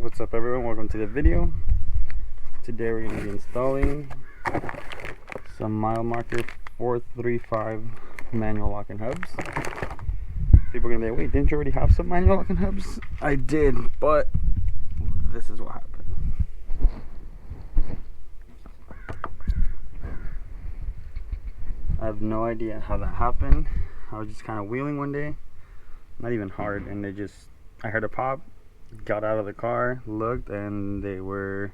What's up everyone, welcome to the video. Today we're going to be installing some mile marker 435 manual locking hubs. People are going to be like, wait, didn't you already have some manual locking hubs? I did, but this is what happened. I have no idea how that happened. I was just kind of wheeling one day, not even hard, and I heard a pop, got out of the car, looked, and they were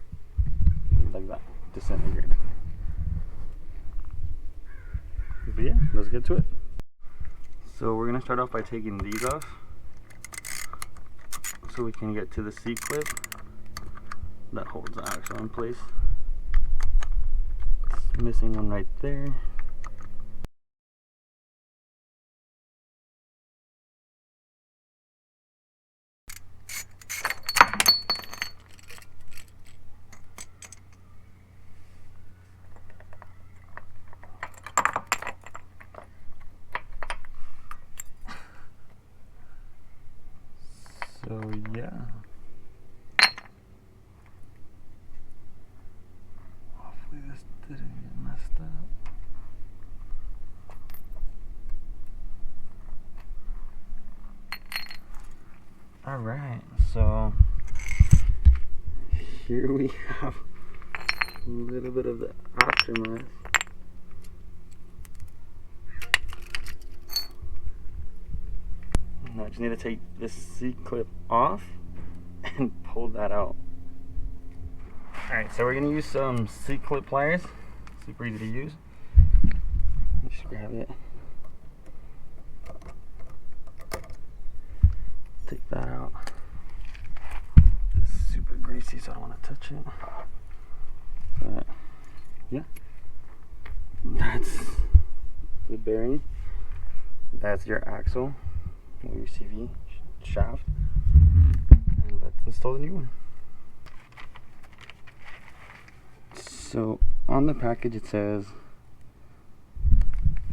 like that, disintegrated. But yeah, let's get to it. So we're gonna start off by taking these off so we can get to the C-clip that holds the axle in place. It's missing one right there. So yeah, hopefully this didn't get messed up. Alright, so here we have a little bit of the aftermath. Now I just need to take this C-clip off and pull that out. Alright, so we're going to use some C-clip pliers. Super easy to use. Just grab it. Take that out. It's super greasy, so I don't want to touch it. But yeah, that's the bearing. That's your axle or your CV shaft, and let's install the new one. So on the package it says,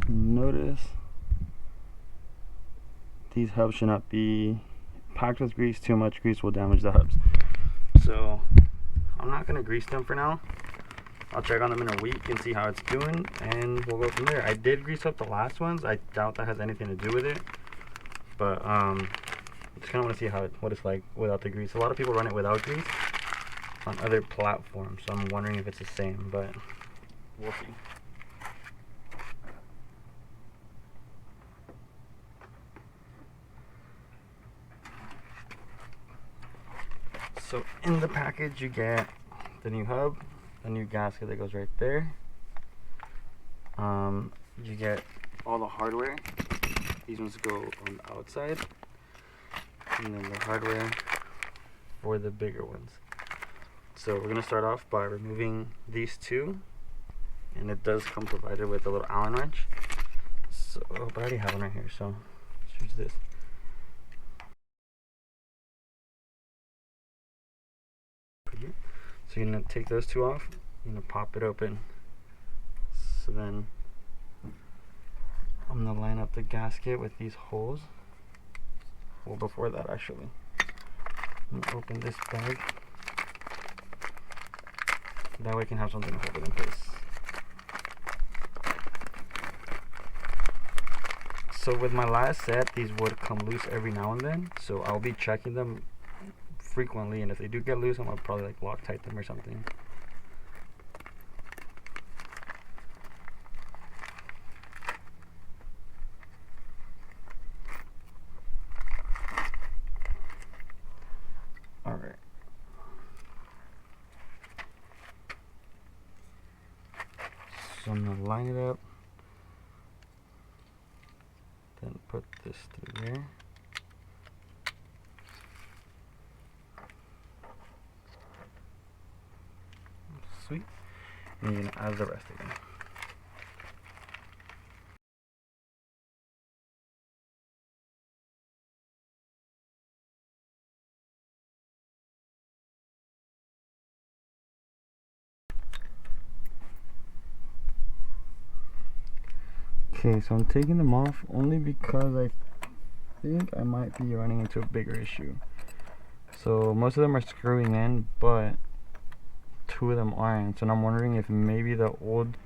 notice these hubs should not be packed with grease. Too much grease will damage the hubs. So I'm not going to grease them for now. I'll check on them in a week and see how it's doing, and we'll go from there. I did grease up the last ones. I doubt that has anything to do with it, but I just kind of want to see what it's like without the grease. A lot of people run it without grease on other platforms, so I'm wondering if it's the same, but we'll see. So in the package you get the new hub, the new gasket that goes right there. You get all the hardware. These ones go on the outside, and then the hardware for the bigger ones. So we're gonna start off by removing these two, and it does come provided with a little Allen wrench. So, but I already have one right here, so let's use this. So you're gonna take those two off. I'm gonna pop it open. So then I'm gonna line up the gasket with these holes. Well, before that actually, I'm gonna open this bag. That way I can have something to hold it in place. So with my last set, these would come loose every now and then. So I'll be checking them frequently, and if they do get loose, I'll probably like Loctite them or something. Alright. So I'm gonna line it up, then put this through there. Sweet. And you're gonna add the rest again. Okay, so I'm taking them off only because I think I might be running into a bigger issue. So most of them are screwing in, but 2 of them aren't. So I'm wondering if maybe the old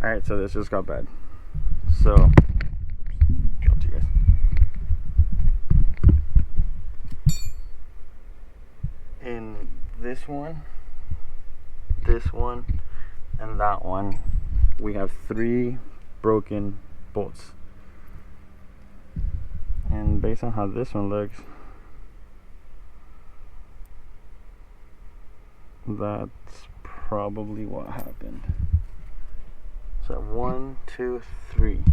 Alright, so this just got bad. So drop to you guys. In this one, and that one, we have 3 broken bolts. And based on how this one looks, that's probably what happened. So 1, 2, 3.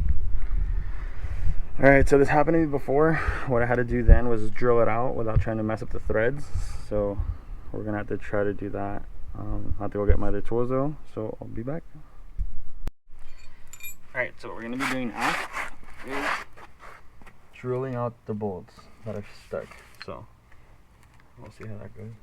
Alright, so this happened to me before. What I had to do then was drill it out without trying to mess up the threads. So we're gonna have to try to do that. I have to go get my other tools though, so I'll be back. Alright, so what we're gonna be doing now is drilling out the bolts that are stuck. So we'll see how that goes.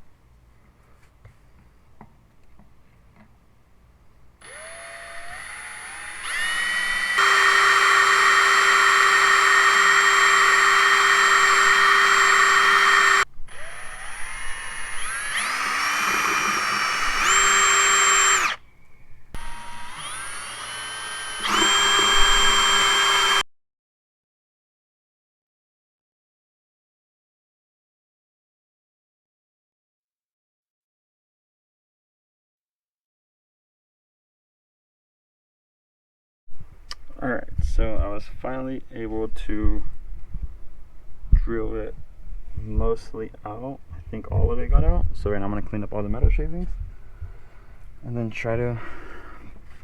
Alright, so I was finally able to drill it mostly out. I think all of it got out. So right now I'm going to clean up all the metal shavings and then try to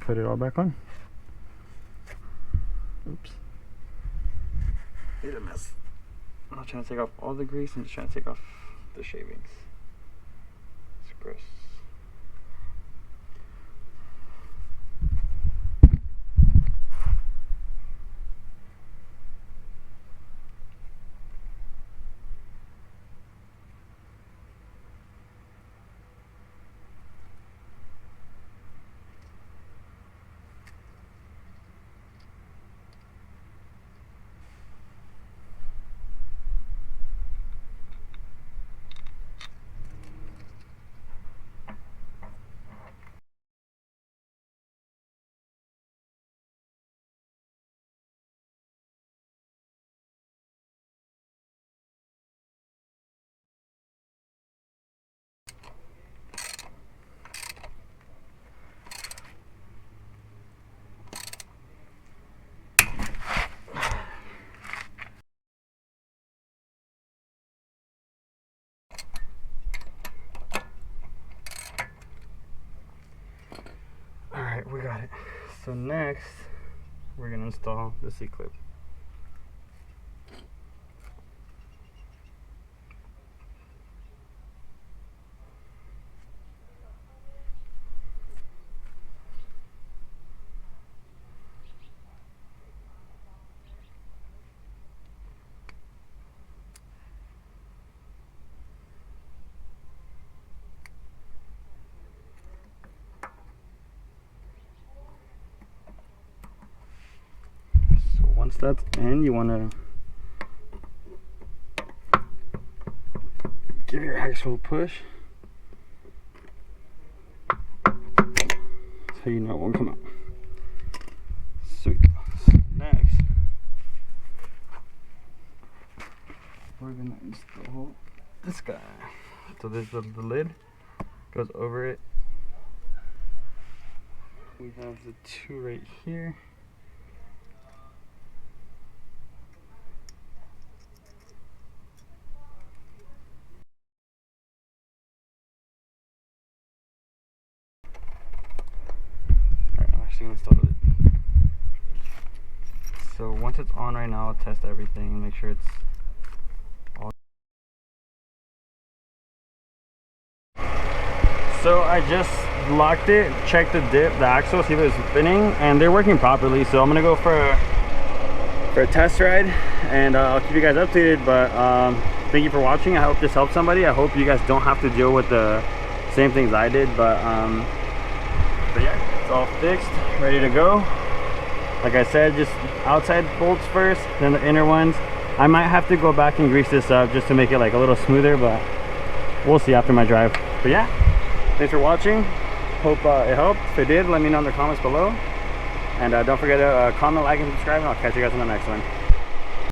put it all back on. Oops. Made a mess. I'm not trying to take off all the grease, I'm just trying to take off the shavings. It's gross. Alright, we got it. So next, we're going to install the C-clip. Once that's in, you want to give your axle a push so you know it won't come out. Sweet. Next, we're going to install this guy. So there's the lid, goes over it. We have the 2 right here. Install it. So once it's on right now, I'll test everything, make sure it's all. So I just locked it, checked the axle, see if it was spinning, and they're working properly. So I'm gonna go for a test ride, and I'll keep you guys updated. But thank you for watching. I hope this helps somebody. I hope you guys don't have to deal with the same things I did, but yeah, it's all fixed, ready to go. Like I said, just outside bolts first, then the inner ones. I might have to go back and grease this up just to make it like a little smoother, but we'll see after my drive. But yeah, thanks for watching. Hope it helped. If it did, let me know in the comments below. And don't forget to comment, like, and subscribe, and I'll catch you guys on the next one.